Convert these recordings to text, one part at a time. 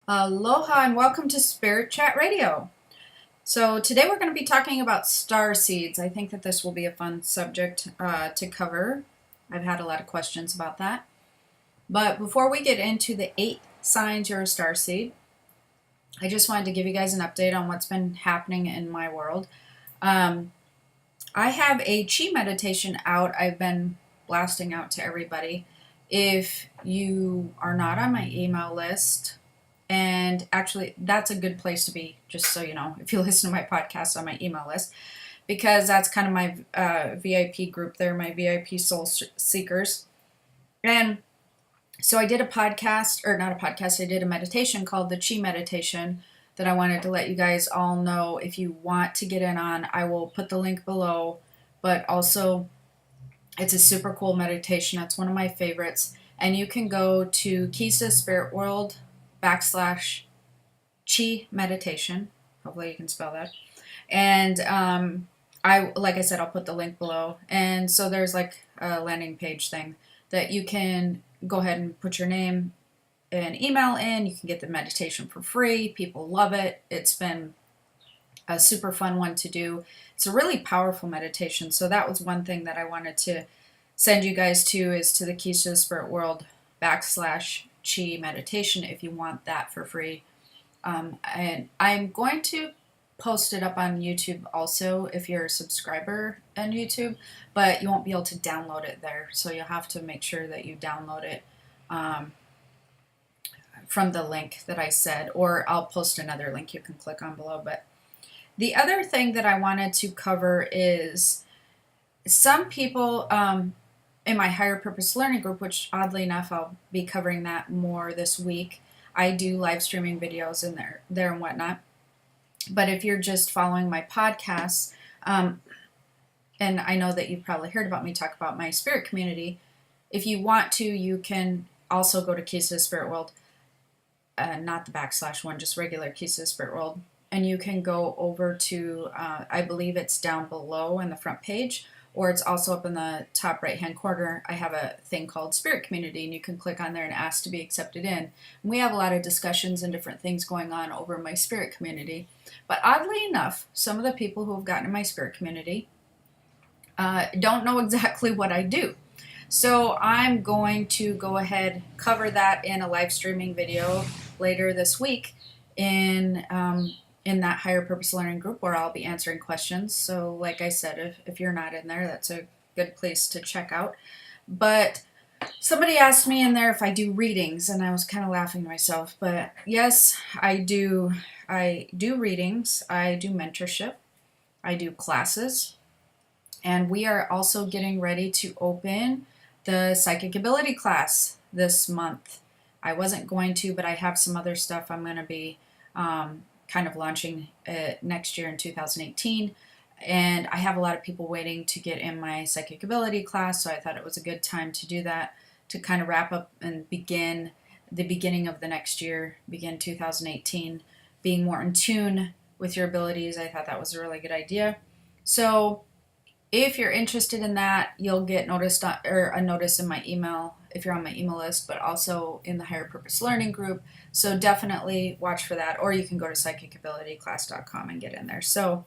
Aloha and welcome to Spirit Chat Radio. So today we're going to be talking about star seeds. I think that this will be a fun subject to cover. I've had a lot of questions about that. But before we get into the 8 signs you're a star seed, I just wanted to give you guys an update on what's been happening in my world. I have a chi meditation out. I've been blasting out to everybody. If you are not on my email list, and actually, that's a good place to be, just so you know, if you listen to my podcast on my email list, because that's kind of my VIP group there, my VIP soul seekers. And so I did a podcast, or not a podcast, I did a meditation called the Chi Meditation that I wanted to let you guys all know if you want to get in on. I will put the link below, but also it's a super cool meditation. It's one of my favorites. And you can go to Keys to the Spirit World /Chi meditation. Hopefully you can spell that. And like I said, I'll put the link below. And so there's like a landing page thing that you can go ahead and put your name and email in. You can get the meditation for free. People love it. It's been a super fun one to do. It's a really powerful meditation. So that was one thing that I wanted to send you guys to, is to the Keys to the Spirit World /Chi meditation if you want that for free. And I'm going to post it up on YouTube also if you're a subscriber on YouTube, but you won't be able to download it there. So you'll have to make sure that you download it from the link that I said, or I'll post another link you can click on below. But the other thing that I wanted to cover is some people in my higher purpose learning group, which oddly enough I'll be covering that more this week. I do live streaming videos in there and whatnot. But if you're just following my podcasts, and I know that you've probably heard about me talk about my spirit community, if you want to, you can also go to Keys to the Spirit World, not the /one, just regular Keys to the Spirit World, and you can go over to, I believe it's down below in the front page, or it's also up in the top right hand corner. I have a thing called Spirit Community, and you can click on there and ask to be accepted in. And we have a lot of discussions and different things going on over my Spirit Community. But oddly enough, some of the people who have gotten in my Spirit Community don't know exactly what I do. So I'm going to go ahead, cover that in a live streaming video later this week in that higher purpose learning group, where I'll be answering questions. So like I said, if you're not in there, that's a good place to check out. But somebody asked me in there if I do readings, and I was kind of laughing to myself. But yes, I do. I do readings. I do mentorship. I do classes. And we are also getting ready to open the psychic ability class this month. I wasn't going to, but I have some other stuff I'm going to be kind of launching next year in 2018. And I have a lot of people waiting to get in my psychic ability class, so I thought it was a good time to do that, to kind of wrap up and begin the beginning of the next year, begin 2018, being more in tune with your abilities. I thought that was a really good idea. So if you're interested in that, you'll get noticed or a notice in my email if you're on my email list, but also in the higher purpose learning group. So definitely watch for that, or you can go to psychicabilityclass.com and get in there. So,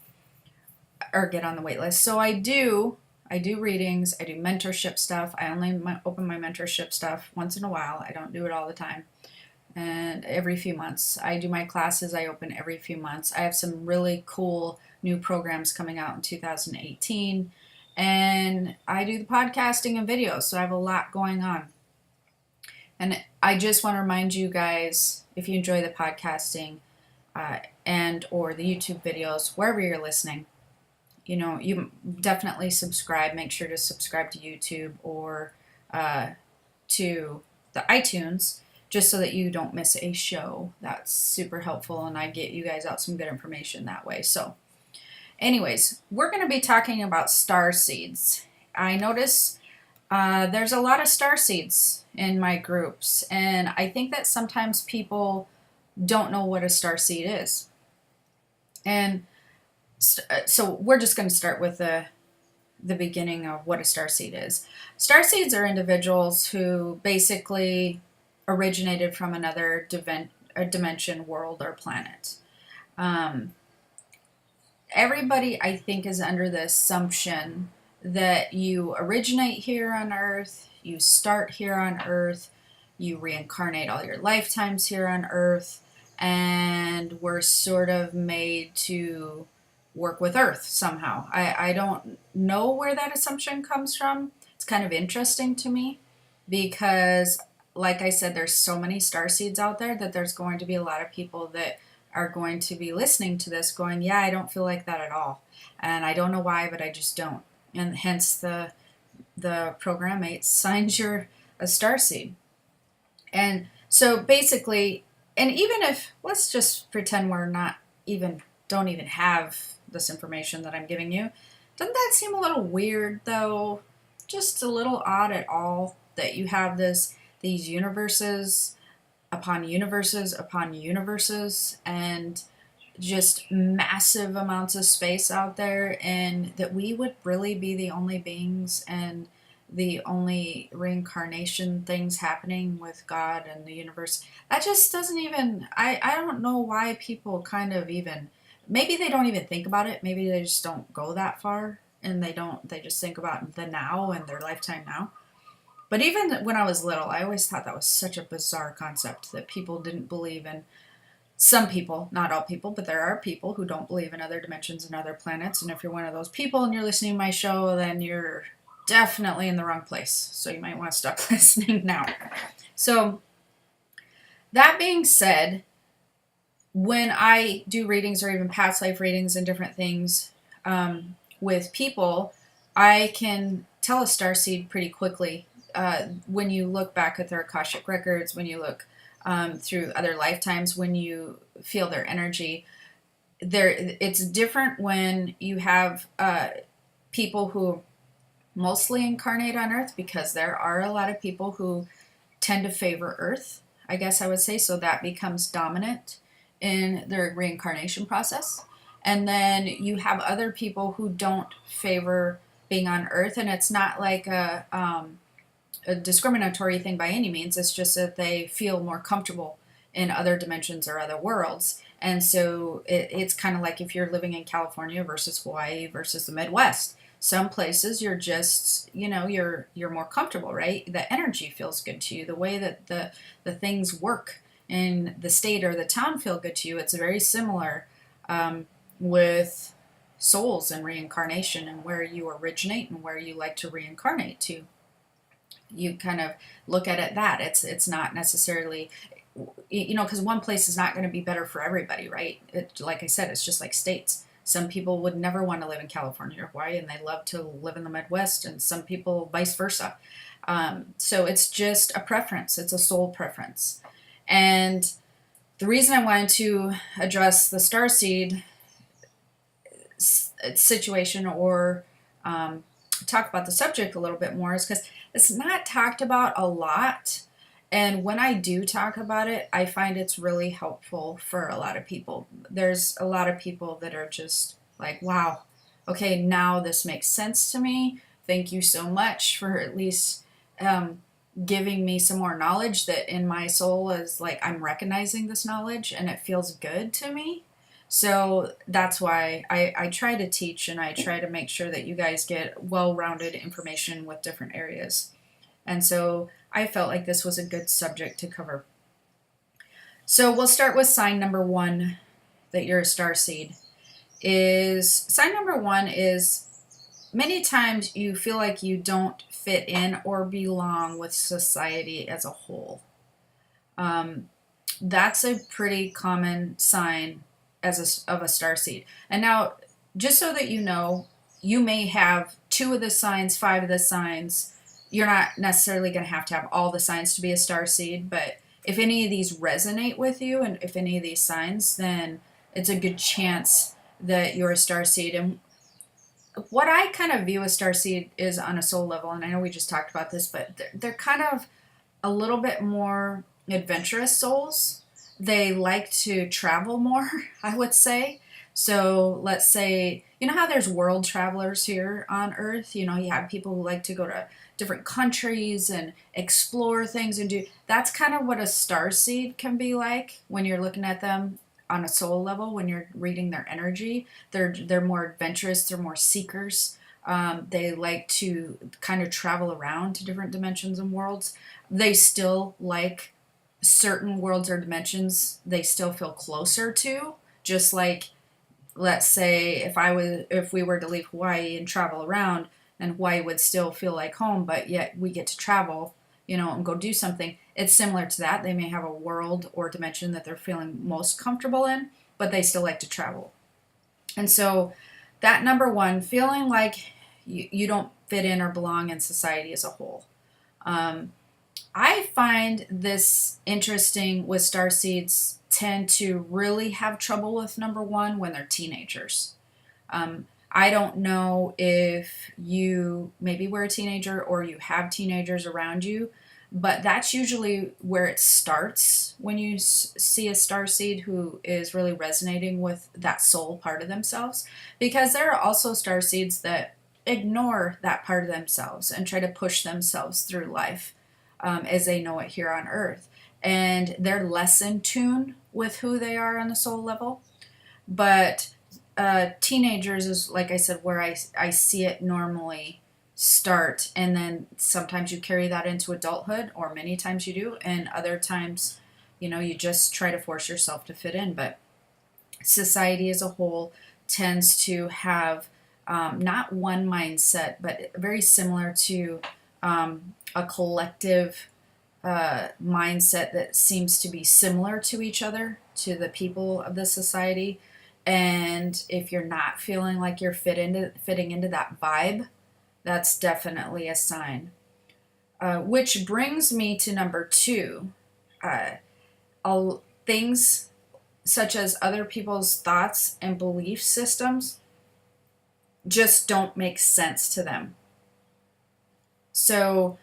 or get on the wait list. So I do readings, I do mentorship stuff. I only open my mentorship stuff once in a while. I don't do it all the time. And every few months. I do my classes, I open every few months. I have some really cool new programs coming out in 2018. And I do the podcasting and videos, so I have a lot going on. And I just want to remind you guys, if you enjoy the podcasting and or the YouTube videos, wherever you're listening, you definitely subscribe. Make sure to subscribe to YouTube or to the iTunes, just so that you don't miss a show. That's super helpful, and I get you guys out some good information that way. So anyways, we're going to be talking about star seeds. I notice there's a lot of star seeds in my groups, and I think that sometimes people don't know what a star seed is. And so we're just going to start with the beginning of what a starseed is. Starseeds are individuals who basically originated from another a dimension, world, or planet. Um, Everybody, I think, is under the assumption that you originate here on Earth, you start here on Earth, you reincarnate all your lifetimes here on Earth, and we're sort of made to work with Earth somehow. I don't know where that assumption comes from. It's kind of interesting to me because, like I said, there's so many starseeds out there that there's going to be a lot of people that are going to be listening to this going, yeah, I don't feel like that at all. And I don't know why, but I just don't. And hence the program 8 signs you're a starseed. And so basically, and even if, let's just pretend we're not even, don't even have this information that I'm giving you, doesn't that seem a little weird though? Just a little odd at all that you have these universes upon universes upon universes and just massive amounts of space out there, and that we would really be the only beings and the only reincarnation things happening with God and the universe. That just doesn't even, I don't know why people kind of even, maybe they don't even think about it. Maybe they just don't go that far and they just think about the now and their lifetime now. But even when I was little, I always thought that was such a bizarre concept that people didn't believe in. Some people, not all people, but there are people who don't believe in other dimensions and other planets. And if you're one of those people and you're listening to my show, then you're definitely in the wrong place. So you might want to stop listening now. So that being said, when I do readings or even past life readings and different things with people, I can tell a starseed pretty quickly. When you look back at their Akashic records, when you look through other lifetimes, when you feel their energy, it's different when you have people who mostly incarnate on Earth, because there are a lot of people who tend to favor Earth, I guess I would say, so that becomes dominant in their reincarnation process. And then you have other people who don't favor being on Earth, and it's not like a discriminatory thing by any means. It's just that they feel more comfortable in other dimensions or other worlds. And so it's kind of like if you're living in California versus Hawaii versus the Midwest. Some places you're just, you're more comfortable, right? The energy feels good to you. The way that the things work in the state or the town feel good to you. It's very similar with souls and reincarnation and where you originate and where you like to reincarnate to. You kind of look at it that it's not necessarily, because one place is not going to be better for everybody, right? Like I said, it's just like states. Some people would never want to live in California or Hawaii, and they love to live in the Midwest, and some people vice versa. So it's just a preference. It's a soul preference. And the reason I wanted to address the starseed situation or talk about the subject a little bit more is because it's not talked about a lot. And when I do talk about it, I find it's really helpful for a lot of people. There's a lot of people that are just like, wow, okay, now this makes sense to me. Thank you so much for at least giving me some more knowledge that in my soul is like, I'm recognizing this knowledge and it feels good to me. So that's why I try to teach, and I try to make sure that you guys get well-rounded information with different areas. And so I felt like this was a good subject to cover. So we'll start with sign number 1, that you're a starseed. Sign number 1 is many times you feel like you don't fit in or belong with society as a whole. That's a pretty common sign of a starseed. And now, just so that you know, you may have 2 of the signs, 5 of the signs. You're not necessarily going to have all the signs to be a starseed, but if any of these resonate with you, and if any of these signs, then it's a good chance that you're a starseed. And what I kind of view a starseed is on a soul level, and I know we just talked about this, but they're kind of a little bit more adventurous souls. They like to travel more, I would say. So let's say, you know how there's world travelers here on Earth? You have people who like to go to different countries and explore things and do. That's kind of what a starseed can be like when you're looking at them on a soul level. When you're reading their energy, they're more adventurous. They're more seekers. They like to kind of travel around to different dimensions and worlds. They still like certain worlds or dimensions. They still feel closer to, just like, let's say if we were to leave Hawaii and travel around, then Hawaii would still feel like home, but yet we get to travel, and go do something. It's similar to that. They may have a world or dimension that they're feeling most comfortable in, but they still like to travel. And so that number one, feeling like you don't fit in or belong in society as a whole. I find this interesting with starseeds tend to really have trouble with number one when they're teenagers. I don't know if you maybe were a teenager or you have teenagers around you, but that's usually where it starts when you see a starseed who is really resonating with that soul part of themselves. Because there are also starseeds that ignore that part of themselves and try to push themselves through life as they know it here on earth. And they're less in tune with who they are on the soul level. But teenagers is, like I said, where I see it normally start. And then sometimes you carry that into adulthood, or many times you do. And other times, you just try to force yourself to fit in. But society as a whole tends to have not one mindset, but very similar to a collective mindset that seems to be similar to each other, to the people of the society. And if you're not feeling like you're fitting into that vibe, that's definitely a sign. Which brings me to number two. Things such as other people's thoughts and belief systems just don't make sense to them. So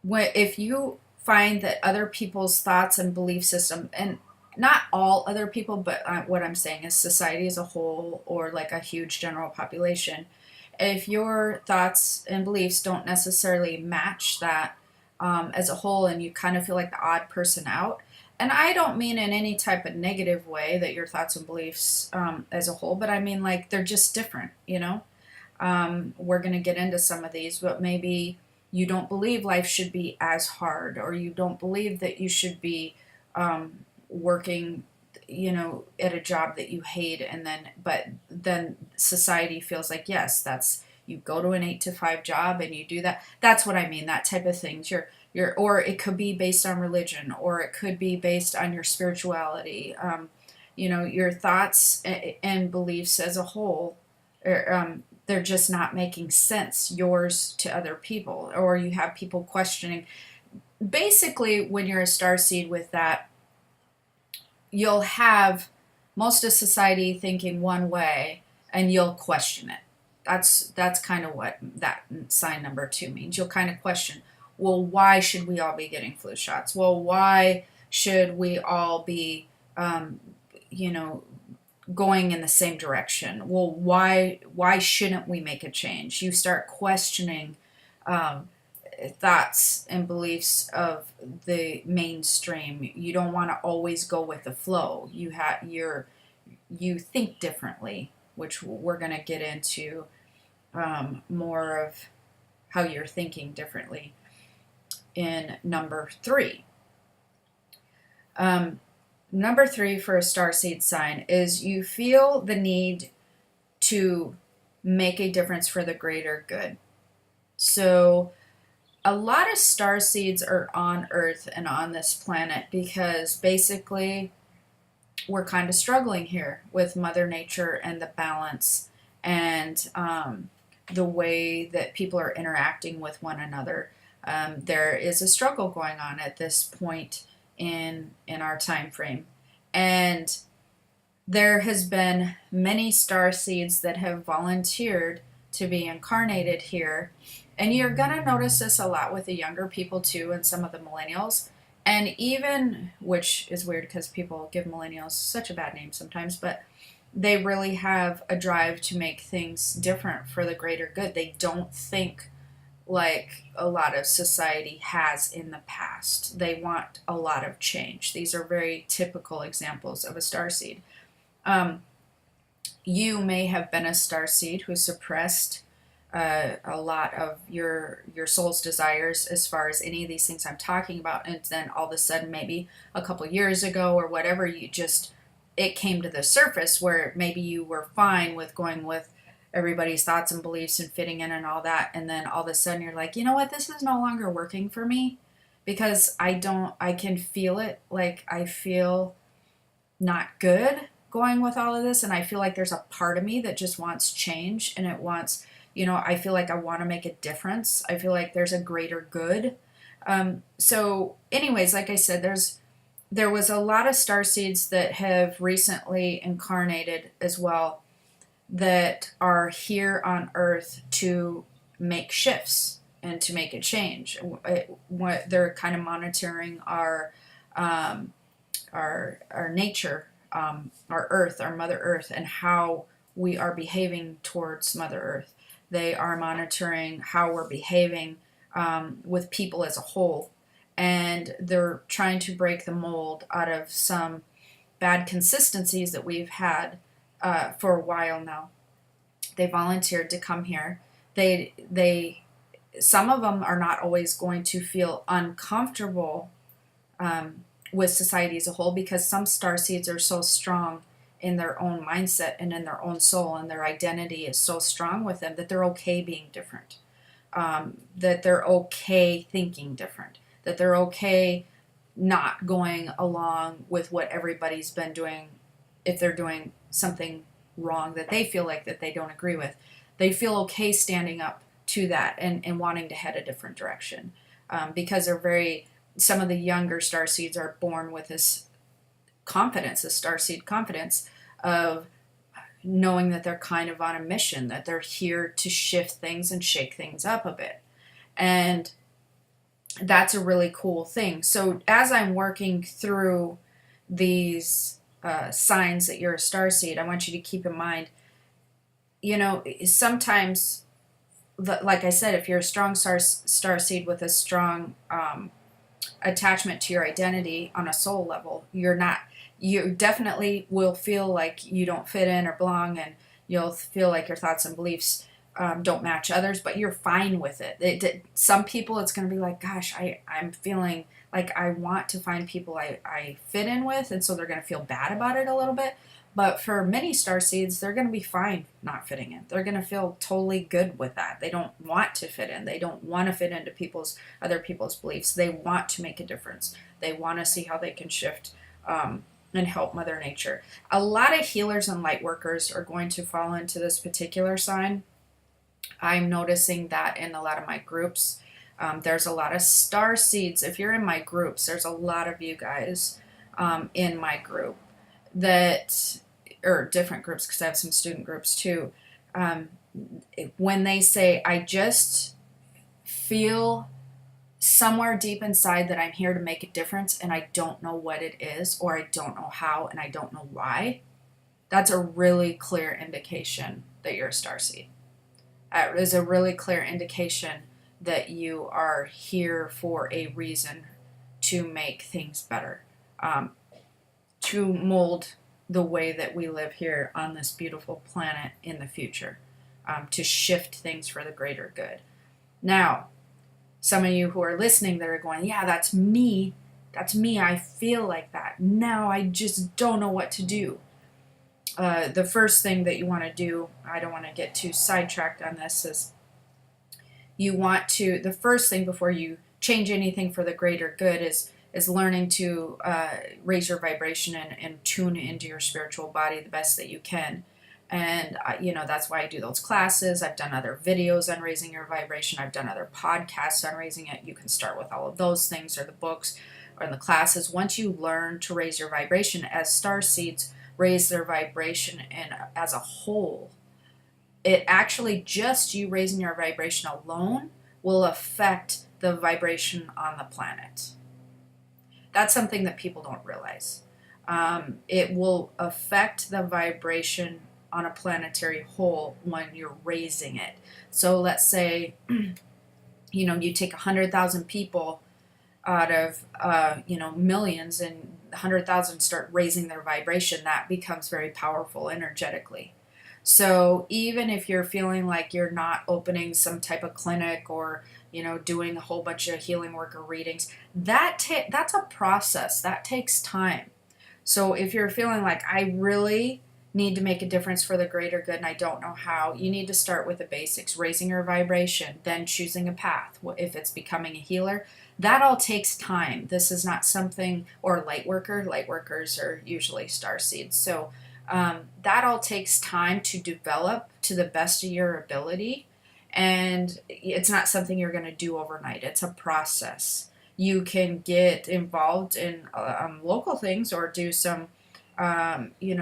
if you find that other people's thoughts and belief system, and not all other people, but what I'm saying is society as a whole, or like a huge general population, if your thoughts and beliefs don't necessarily match that as a whole, and you kind of feel like the odd person out, and I don't mean in any type of negative way that your thoughts and beliefs as a whole, but I mean like they're just different, we're going to get into some of these, but maybe you don't believe life should be as hard, or you don't believe that you should be working, at a job that you hate, but then society feels like, yes, that's, you go to an 8 to 5 job and you do that. That's what I mean, that type of things. Or it could be based on religion, or it could be based on your spirituality. Your thoughts and beliefs as a whole, they're just not making sense, yours to other people, or you have people questioning. Basically, when you're a starseed with that, you'll have most of society thinking one way, and you'll question it. That's kind of what that sign number two means. You'll kind of question, well, why should we all be getting flu shots? Well, why should we all be, going in the same direction? Well, why shouldn't we make a change? You start questioning thoughts and beliefs of the mainstream. You don't want to always go with the flow. You think differently, which we're going to get into more of how you're thinking differently in number three. Number three for a starseed sign is you feel the need to make a difference for the greater good. So a lot of starseeds are on Earth and on this planet because basically we're kind of struggling here with Mother Nature and the balance and the way that people are interacting with one another. There is a struggle going on at this point in our time frame, and there has been many starseeds that have volunteered to be incarnated here, and you're gonna notice this a lot with the younger people too, and some of the millennials, and even, which is weird because people give millennials such a bad name sometimes, but they really have a drive to make things different for the greater good. They don't think like a lot of society has in the past. They want a lot of change. These are very typical examples of a starseed. Um, you may have been a starseed who suppressed a lot of your soul's desires as far as any of these things I'm talking about, and then all of a sudden, maybe a couple years ago or whatever, it came to the surface where maybe you were fine with going with everybody's thoughts and beliefs and fitting in and all that, and then all of a sudden you're like, you know what, this is no longer working for me because I can feel it. Like, I feel not good going with all of this, and I feel like there's a part of me that just wants change, and it wants, I feel like I want to make a difference. I feel like there's a greater good. So anyways, like I said, there was a lot of starseeds that have recently incarnated as well, that are here on Earth to make shifts and to make a change. They're kind of monitoring um, our nature, our Earth, our Mother Earth, and how we are behaving towards Mother Earth. They are monitoring how we're behaving with people as a whole, and they're trying to break the mold out of some bad consistencies that we've had for a while now. They volunteered to come here. They some of them are not always going to feel uncomfortable with society as a whole, because some starseeds are so strong in their own mindset and in their own soul, and their identity is so strong with them that they're okay being different, that they're okay thinking different, that they're okay not going along with what everybody's been doing if they're doing something wrong that they feel like that they don't agree with. They feel okay standing up to that and wanting to head a different direction, because some of the younger starseeds are born with this confidence, this starseed confidence of knowing that they're kind of on a mission, that they're here to shift things and shake things up a bit. And that's a really cool thing. So as I'm working through these signs that you're a starseed, I want you to keep in mind, sometimes, like I said, if you're a strong starseed with a strong attachment to your identity on a soul level, you definitely will feel like you don't fit in or belong, and you'll feel like your thoughts and beliefs don't match others, but you're fine with it. Some people, it's going to be like, gosh, I'm feeling like I want to find people I fit in with, and so they're going to feel bad about it a little bit. But for many starseeds, they're going to be fine not fitting in. They're going to feel totally good with that. They don't want to fit in. They don't want to fit into other people's beliefs. They want to make a difference. They want to see how they can shift and help Mother Nature. A lot of healers and light workers are going to fall into this particular sign. I'm noticing that in a lot of my groups. There's a lot of starseeds. If you're in my groups, there's a lot of you guys in my group or different groups, because I have some student groups too. When they say, I just feel somewhere deep inside that I'm here to make a difference, and I don't know what it is, or I don't know how, and I don't know why, that's a really clear indication that you're a starseed. It is a really clear indication that you are here for a reason to make things better, to mold the way that we live here on this beautiful planet in the future, to shift things for the greater good. Now, some of you who are listening that are going, yeah, that's me. That's me. I feel like that. Now I just don't know what to do. The first thing that you want to do, I don't want to get too sidetracked on this, is the first thing before you change anything for the greater good is learning to raise your vibration and tune into your spiritual body the best that you can. And, that's why I do those classes. I've done other videos on raising your vibration. I've done other podcasts on raising it. You can start with all of those things, or the books, or in the classes. Once you learn to raise your vibration, as starseeds raise their vibration and as a whole, it actually, just you raising your vibration alone will affect the vibration on the planet. That's something that people don't realize. It will affect the vibration on a planetary whole when you're raising it. So let's say You take 100,000 people out of millions, and 100,000 start raising their vibration, that becomes very powerful energetically. So even if you're feeling like you're not opening some type of clinic, or doing a whole bunch of healing work or readings, that's a process that takes time. So if you're feeling like, I really need to make a difference for the greater good and I don't know how, you need to start with the basics, raising your vibration, then choosing a path. If it's becoming a healer, that all takes time. This is not something, or light workers are usually starseeds. So that all takes time to develop to the best of your ability. And it's not something you're going to do overnight. It's a process. You can get involved in local things, or do some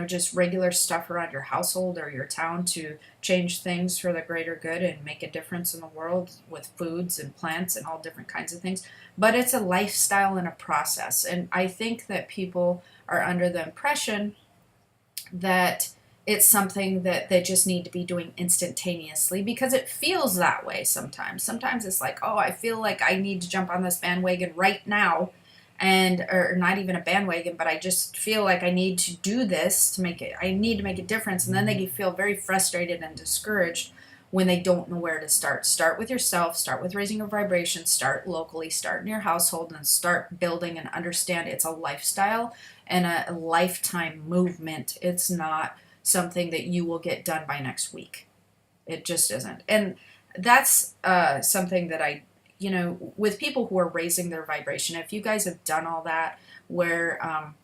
just regular stuff around your household or your town to change things for the greater good and make a difference in the world with foods and plants and all different kinds of things. But it's a lifestyle and a process. And I think that people are under the impression that it's something that they just need to be doing instantaneously, because it feels that way sometimes. Sometimes it's like, oh, I feel like I need to jump on this bandwagon right now, or not even a bandwagon, but I just feel like I need to do this I need to make a difference. And then they feel very frustrated and discouraged when they don't know where to start. Start with yourself, start with raising your vibration, start locally, start in your household, and start building and understand it's a lifestyle and a lifetime movement. It's not something that you will get done by next week. It just isn't. And that's something that with people who are raising their vibration, if you guys have done all that, where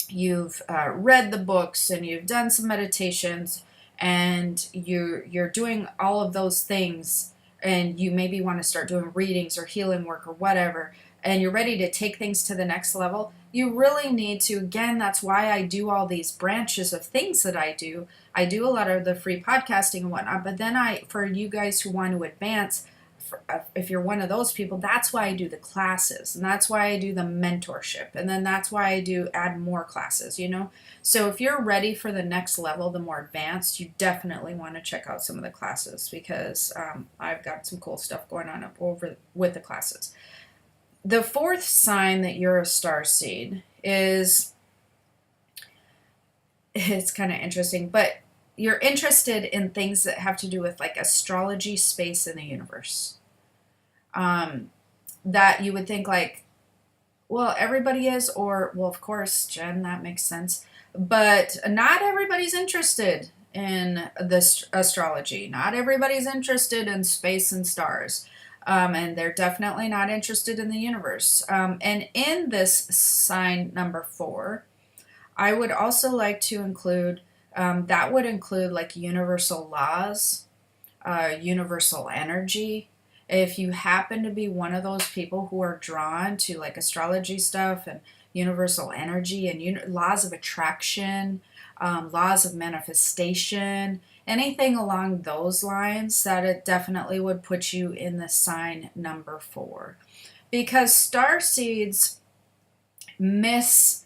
you've read the books and you've done some meditations, and you're doing all of those things, and you maybe want to start doing readings or healing work or whatever, and you're ready to take things to the next level, you really need to, again, that's why I do all these branches of things that I do. I do a lot of the free podcasting and whatnot, but then for you guys who want to advance, if you're one of those people, that's why I do the classes, and that's why I do the mentorship, and then that's why I do add more classes, So if you're ready for the next level, the more advanced, you definitely want to check out some of the classes, because I've got some cool stuff going on over with the classes. The fourth sign that you're a starseed is, it's kind of interesting, but you're interested in things that have to do with like astrology, space, and the universe. That you would think like, well, everybody is, or, well, of course, Jen, that makes sense. But not everybody's interested in this astrology. Not everybody's interested in space and stars. And they're definitely not interested in the universe. And in this sign number 4, I would also like to include, that would include like universal laws, universal energy. If you happen to be one of those people who are drawn to like astrology stuff and universal energy and laws of attraction, laws of manifestation, anything along those lines, that it definitely would put you in the sign number 4. Because starseeds miss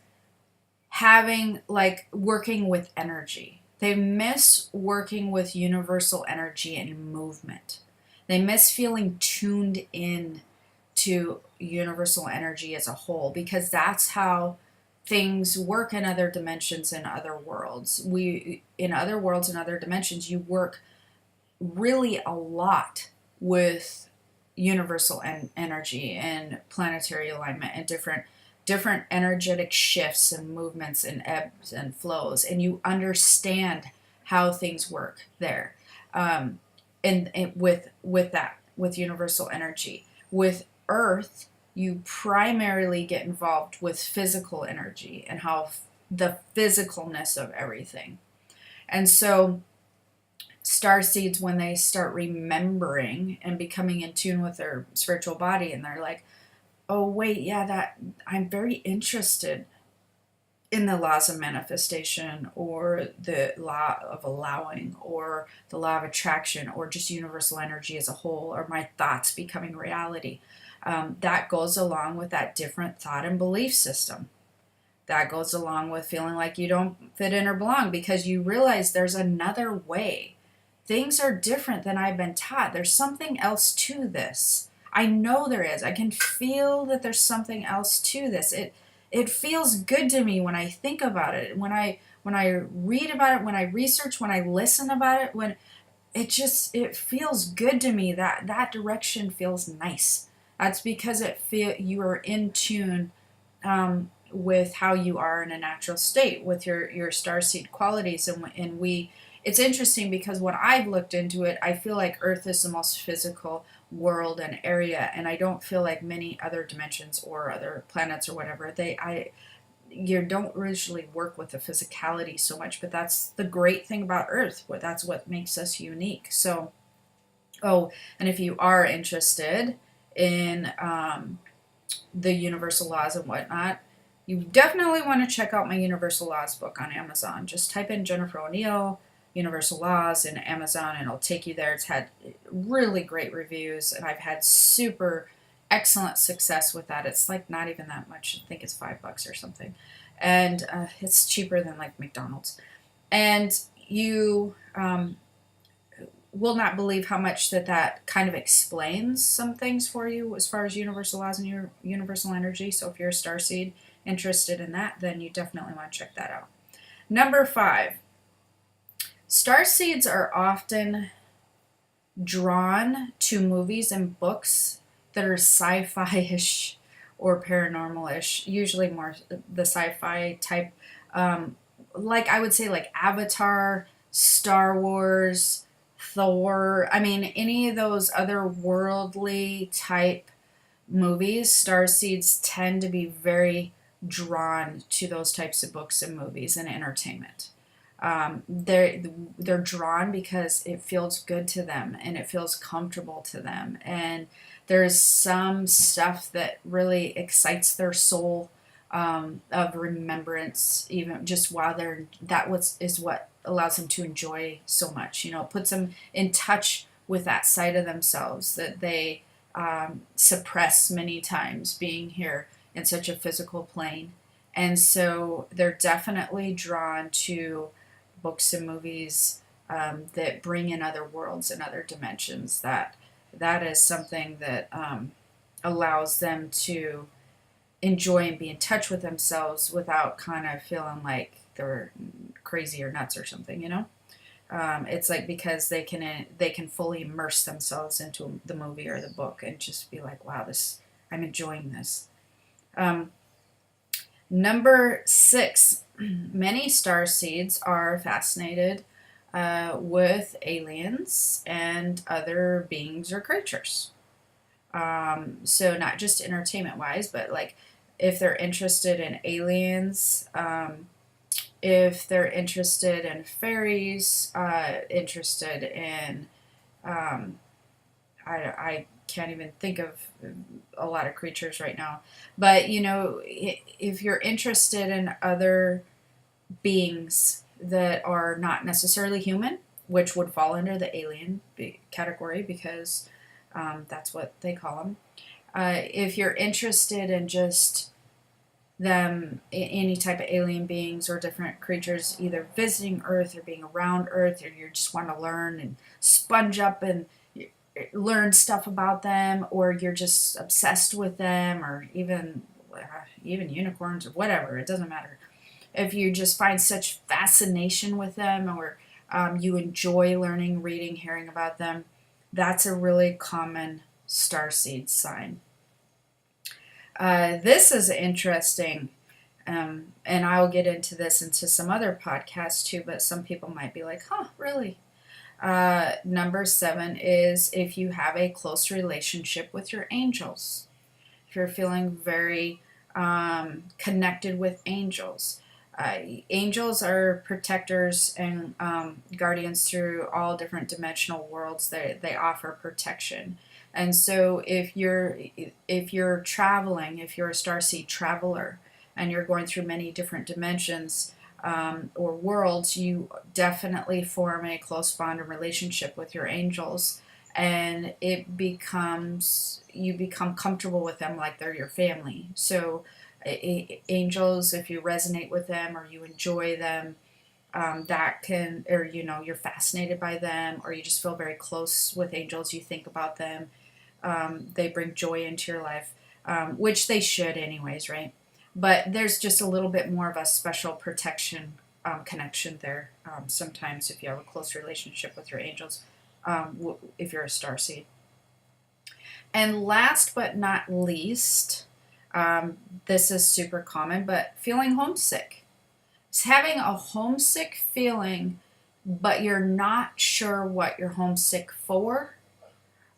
working with energy. They miss working with universal energy and movement. They miss feeling tuned in to universal energy as a whole, because that's how things work in other dimensions and other worlds. In other worlds and other dimensions, you work really a lot with universal energy and planetary alignment and different energetic shifts and movements and ebbs and flows, and you understand how things work there. And with universal energy. With Earth, you primarily get involved with physical energy and how the physicalness of everything. And so starseeds, when they start remembering and becoming in tune with their spiritual body, and they're like, oh wait, yeah, that I'm very interested in the laws of manifestation, or the law of allowing, or the law of attraction, or just universal energy as a whole, or my thoughts becoming reality. That goes along with that different thought and belief system. That goes along with feeling like you don't fit in or belong, because you realize there's another way. Things are different than I've been taught. There's something else to this. I know there is. I can feel that there's something else to this. It feels good to me when I think about it. When I read about it, when I research, when I listen about it, when it feels good to me. That direction feels nice. That's because you are in tune with how you are in a natural state with your starseed qualities, and we. It's interesting because when I've looked into it, I feel like Earth is the most physical world and area, and I don't feel like many other dimensions or other planets or whatever you don't usually work with the physicality so much, but that's the great thing about Earth. That's what makes us unique. So, oh, and if you are interested in the universal laws and whatnot, you definitely want to check out my universal laws book on Amazon. Just type in Jennifer O'Neill universal laws in Amazon and it'll take you there. It's had really great reviews and I've had super excellent success with that. It's like not even that much. I think it's $5 or something, and it's cheaper than like McDonald's. And you will not believe how much that kind of explains some things for you as far as universal laws and your universal energy. So if you're a starseed interested in that, then you definitely want to check that out. Number 5, starseeds are often drawn to movies and books that are sci-fi-ish or paranormal-ish, usually more the sci-fi type, like I would say like Avatar, Star Wars, Thor. I mean, any of those otherworldly type movies, starseeds tend to be very drawn to those types of books and movies and entertainment. They're drawn because it feels good to them and it feels comfortable to them, and there's some stuff that really excites their soul, of remembrance, even just while is what allows them to enjoy so much. It puts them in touch with that side of themselves that they suppress many times, being here in such a physical plane. And so they're definitely drawn to books and movies that bring in other worlds and other dimensions. That is something that allows them to enjoy and be in touch with themselves without kind of feeling like they're crazy or nuts or something. It's like because they can fully immerse themselves into the movie or the book and just be like, wow, I'm enjoying this. Number 6, many starseeds are fascinated with aliens and other beings or creatures. So not just entertainment wise, but like if they're interested in aliens, if they're interested in fairies, interested in, I can't even think of a lot of creatures right now, but if you're interested in other beings that are not necessarily human, which would fall under the alien category because that's what they call them. If you're interested in just them, any type of alien beings or different creatures, either visiting Earth or being around Earth, or you just want to learn and sponge up and learn stuff about them, or you're just obsessed with them, or even unicorns or whatever, it doesn't matter. If you just find such fascination with them, or you enjoy learning, reading, hearing about them, that's a really common starseed sign. This is interesting, and I'll get into this into some other podcasts too, but some people might be like, huh, really? Number 7 is if you have a close relationship with your angels. If you're feeling very connected with angels. Angels are protectors and guardians through all different dimensional worlds. They offer protection. And so if you're traveling, if you're a starseed traveler and you're going through many different dimensions or worlds, you definitely form a close bond and relationship with your angels, and you become comfortable with them like they're your family. So angels, if you resonate with them or you enjoy them, that can, or you're fascinated by them, or you just feel very close with angels, you think about them, They bring joy into your life, which they should anyways, right? But there's just a little bit more of a special protection connection there. Sometimes if you have a close relationship with your angels, if you're a starseed. And last but not least, this is super common, but feeling homesick. It's having a homesick feeling, but you're not sure what you're homesick for,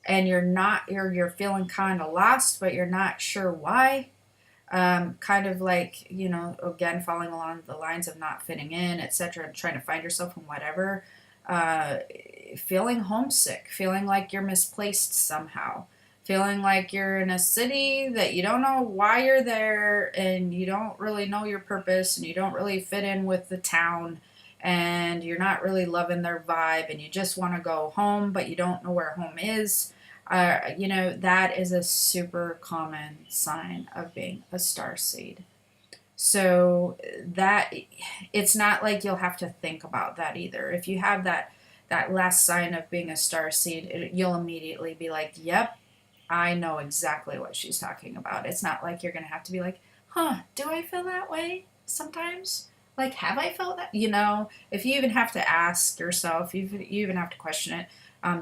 and you're feeling kind of lost, but you're not sure why. Kind of like, again, following along the lines of not fitting in, etc., trying to find yourself in whatever. Uh, Feeling homesick, feeling like you're misplaced somehow, feeling like you're in a city that you don't know why you're there, and you don't really know your purpose, and you don't really fit in with the town, and you're not really loving their vibe, and you just want to go home, but you don't know where home is. That is a super common sign of being a starseed. So that it's not like you'll have to think about that either. If you have that last sign of being a starseed, you'll immediately be like, "Yep, I know exactly what she's talking about." It's not like you're gonna have to be like, "Huh, do I feel that way sometimes? Like, have I felt that?" If you even have to ask yourself, you even have to question it.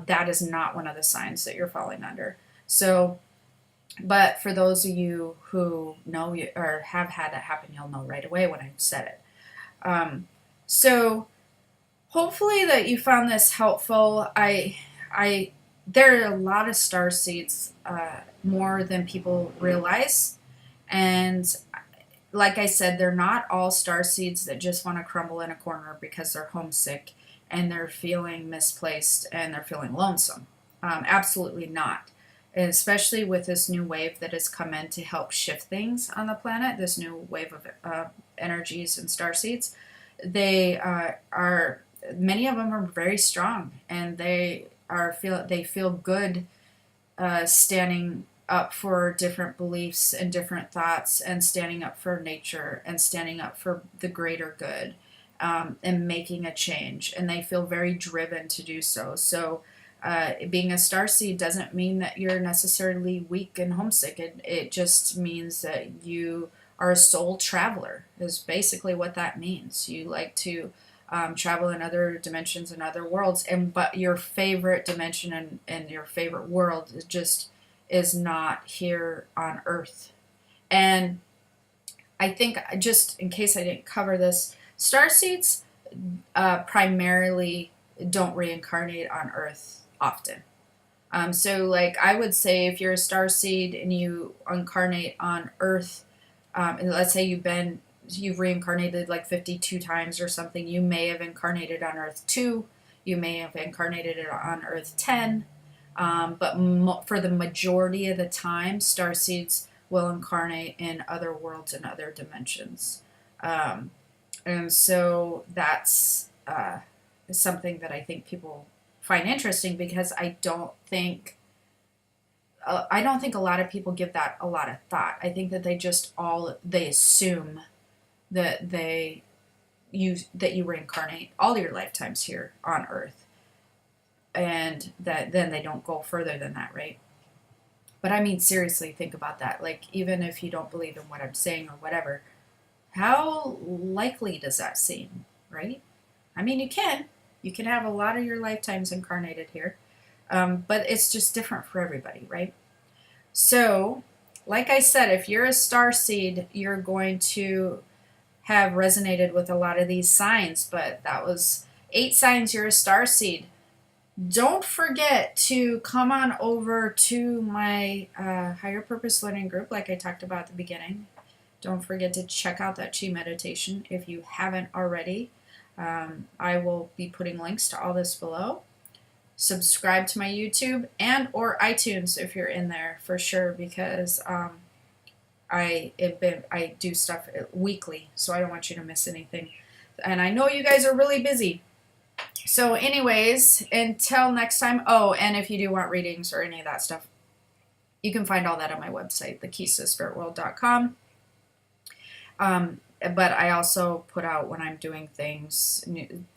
That is not one of the signs that you're falling under. So, but for those of you who know you or have had that happen, you'll know right away when I said it. So hopefully that you found this helpful. I there are a lot of star seeds, more than people realize, and like I said, they're not all star seeds that just want to crumble in a corner because they're homesick and they're feeling misplaced and they're feeling lonesome. Absolutely not. And especially with this new wave that has come in to help shift things on the planet, this new wave of energies and star seeds, they are many of them are very strong, and they feel good standing up for different beliefs and different thoughts, and standing up for nature and standing up for the greater good, and making a change. And they feel very driven to do so. So, being a starseed doesn't mean that you're necessarily weak and homesick. It just means that you are a soul traveler, is basically what that means. You like to travel in other dimensions and other worlds, but your favorite dimension and your favorite world is not here on Earth. And I think, just in case I didn't cover this, starseeds primarily don't reincarnate on Earth often. So, like, I would say if you're a starseed and you incarnate on Earth, and let's say you've reincarnated like 52 times or something, you may have incarnated on Earth 2, you may have incarnated on Earth 10, but for the majority of the time, starseeds will incarnate in other worlds and other dimensions. And so that's something that I think people find interesting, because I don't think a lot of people give that a lot of thought. I think that they assume that you reincarnate all your lifetimes here on Earth, and that then they don't go further than that, right? But I mean, seriously, think about that. Like, even if you don't believe in what I'm saying or whatever, how likely does that seem, right? I mean, you can have a lot of your lifetimes incarnated here, but it's just different for everybody, right? So, like I said, if you're a star seed, you're going to have resonated with a lot of these signs, but that was 8 signs you're a star seed. Don't forget to come on over to my higher purpose learning group, like I talked about at the beginning. Don't forget to check out that chi meditation if you haven't already. I will be putting links to all this below. Subscribe to my YouTube and or iTunes if you're in there, for sure, because I do stuff weekly, so I don't want you to miss anything. And I know you guys are really busy. So anyways, until next time. Oh, and if you do want readings or any of that stuff, you can find all that on my website, thekeystothespiritworld.com. But I also put out when I'm doing things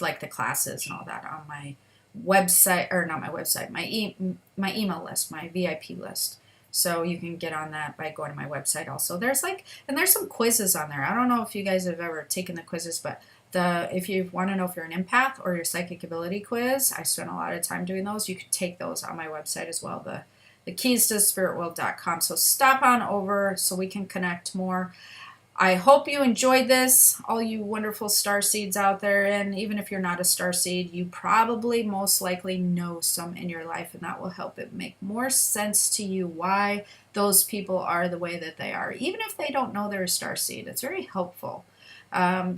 like the classes and all that on my website, or not my website, my email list, my VIP list. So you can get on that by going to my website also. There's there's some quizzes on there. I don't know if you guys have ever taken the quizzes, but if you want to know if you're an empath or your psychic ability quiz, I spent a lot of time doing those. You can take those on my website as well, the keys to spiritworld.com. So stop on over so we can connect more. I hope you enjoyed this, all you wonderful starseeds out there. And even if you're not a starseed, you probably most likely know some in your life, and that will help it make more sense to you why those people are the way that they are. Even if they don't know they're a starseed, it's very helpful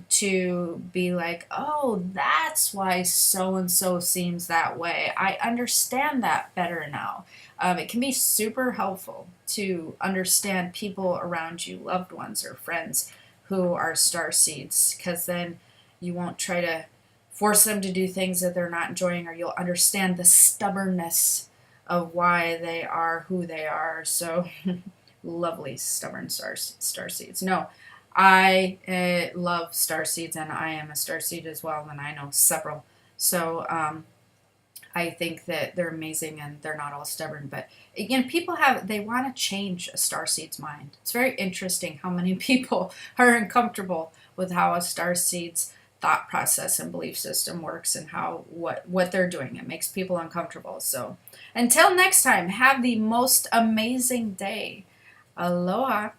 to be like, oh, that's why so-and-so seems that way. I understand that better now. It can be super helpful to understand people around you, loved ones or friends who are starseeds, because then you won't try to force them to do things that they're not enjoying, or you'll understand the stubbornness of why they are who they are. So lovely, stubborn starseeds. No, I love starseeds, and I am a starseed as well, and I know several. So I think that they're amazing, and they're not all stubborn. But again, they want to change a starseed's mind. It's very interesting how many people are uncomfortable with how a starseed's thought process and belief system works, and how what they're doing. It makes people uncomfortable. So until next time, have the most amazing day. Aloha.